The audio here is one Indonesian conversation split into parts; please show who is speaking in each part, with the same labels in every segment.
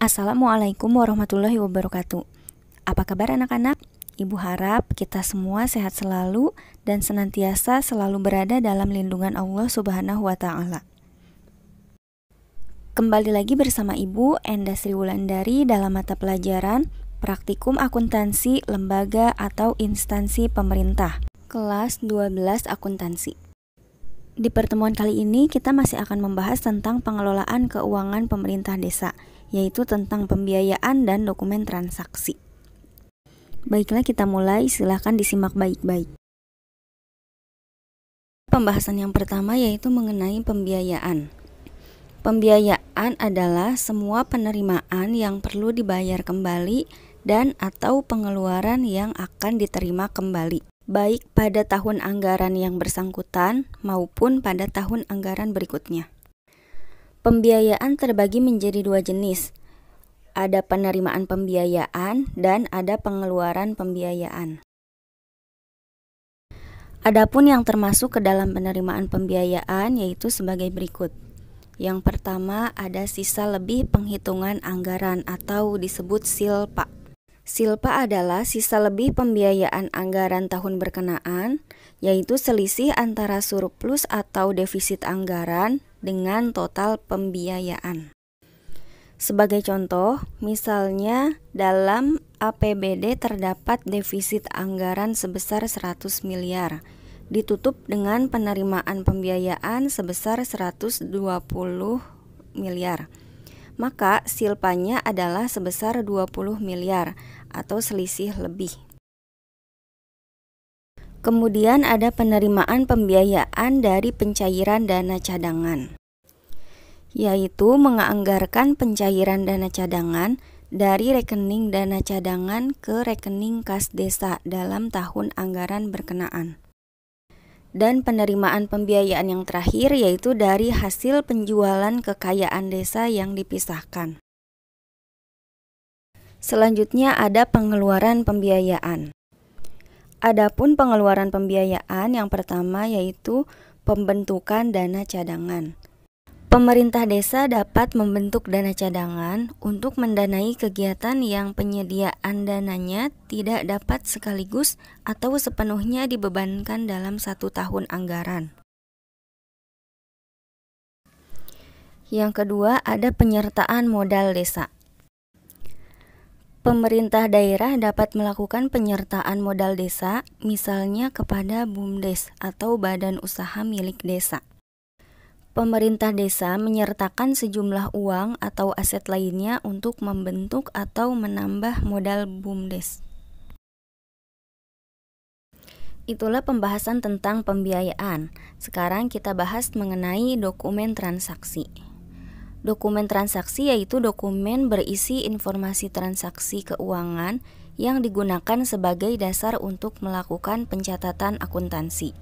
Speaker 1: Assalamualaikum warahmatullahi wabarakatuh. Apa kabar anak-anak? Ibu harap kita semua sehat selalu dan senantiasa selalu berada dalam lindungan Allah Subhanahu wa Ta'ala. Kembali lagi bersama Ibu Enda Sri Wulandari dalam mata pelajaran Praktikum Akuntansi Lembaga atau Instansi Pemerintah, kelas 12 Akuntansi. Di pertemuan kali ini kita masih akan membahas tentang pengelolaan keuangan pemerintah desa, yaitu tentang pembiayaan dan dokumen transaksi. Baiklah, kita mulai, silahkan disimak baik-baik. Pembahasan yang pertama yaitu mengenai pembiayaan. Pembiayaan adalah semua penerimaan yang perlu dibayar kembali dan atau pengeluaran yang akan diterima kembali, baik pada tahun anggaran yang bersangkutan maupun pada tahun anggaran berikutnya. Pembiayaan terbagi menjadi dua jenis. Ada penerimaan pembiayaan dan ada pengeluaran pembiayaan. Adapun yang termasuk ke dalam penerimaan pembiayaan yaitu sebagai berikut. Yang pertama ada sisa lebih penghitungan anggaran atau disebut SILPA. SILPA adalah sisa lebih pembiayaan anggaran tahun berkenaan, yaitu selisih antara surplus atau defisit anggaran dengan total pembiayaan. Sebagai contoh, misalnya dalam APBD terdapat defisit anggaran sebesar 100 miliar, ditutup dengan penerimaan pembiayaan sebesar 120 miliar. Maka silpanya adalah sebesar 20 miliar atau selisih lebih. Kemudian ada penerimaan pembiayaan dari pencairan dana cadangan, yaitu menganggarkan pencairan dana cadangan dari rekening dana cadangan ke rekening kas desa dalam tahun anggaran berkenaan. Dan penerimaan pembiayaan yang terakhir yaitu dari hasil penjualan kekayaan desa yang dipisahkan. Selanjutnya ada pengeluaran pembiayaan. Adapun pengeluaran pembiayaan yang pertama yaitu pembentukan dana cadangan. Pemerintah desa dapat membentuk dana cadangan untuk mendanai kegiatan yang penyediaan dananya tidak dapat sekaligus atau sepenuhnya dibebankan dalam satu tahun anggaran. Yang kedua, ada penyertaan modal desa. Pemerintah daerah dapat melakukan penyertaan modal desa, misalnya kepada BUMDes atau badan usaha milik desa. Pemerintah desa menyertakan sejumlah uang atau aset lainnya untuk membentuk atau menambah modal BUMDes. Itulah pembahasan tentang pembiayaan. Sekarang kita bahas mengenai dokumen transaksi. Dokumen transaksi yaitu dokumen berisi informasi transaksi keuangan yang digunakan sebagai dasar untuk melakukan pencatatan akuntansi.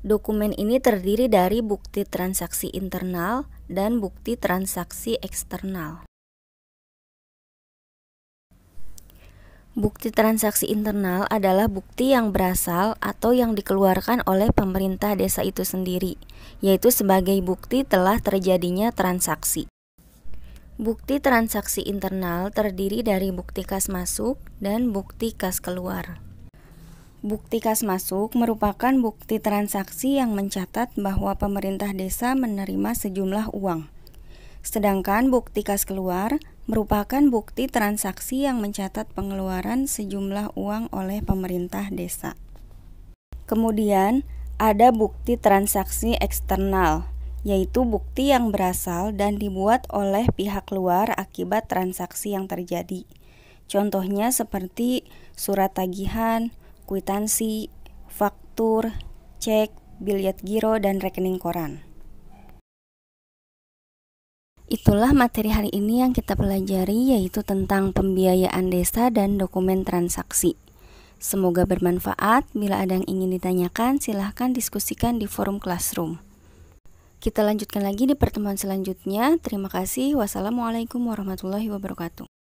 Speaker 1: Dokumen ini terdiri dari bukti transaksi internal dan bukti transaksi eksternal. Bukti transaksi internal adalah bukti yang berasal atau yang dikeluarkan oleh pemerintah desa itu sendiri, yaitu sebagai bukti telah terjadinya transaksi. Bukti transaksi internal terdiri dari bukti kas masuk dan bukti kas keluar. Bukti kas masuk merupakan bukti transaksi yang mencatat bahwa pemerintah desa menerima sejumlah uang. Sedangkan bukti kas keluar merupakan bukti transaksi yang mencatat pengeluaran sejumlah uang oleh pemerintah desa. Kemudian ada bukti transaksi eksternal, yaitu bukti yang berasal dan dibuat oleh pihak luar akibat transaksi yang terjadi. Contohnya seperti surat tagihan, kwitansi, faktur, cek, biljet giro, dan rekening koran. Itulah materi hari ini yang kita pelajari, yaitu tentang pembiayaan desa dan dokumen transaksi. Semoga bermanfaat. Bila ada yang ingin ditanyakan, silahkan diskusikan di forum Classroom. Kita lanjutkan lagi di pertemuan selanjutnya. Terima kasih. Wassalamualaikum warahmatullahi wabarakatuh.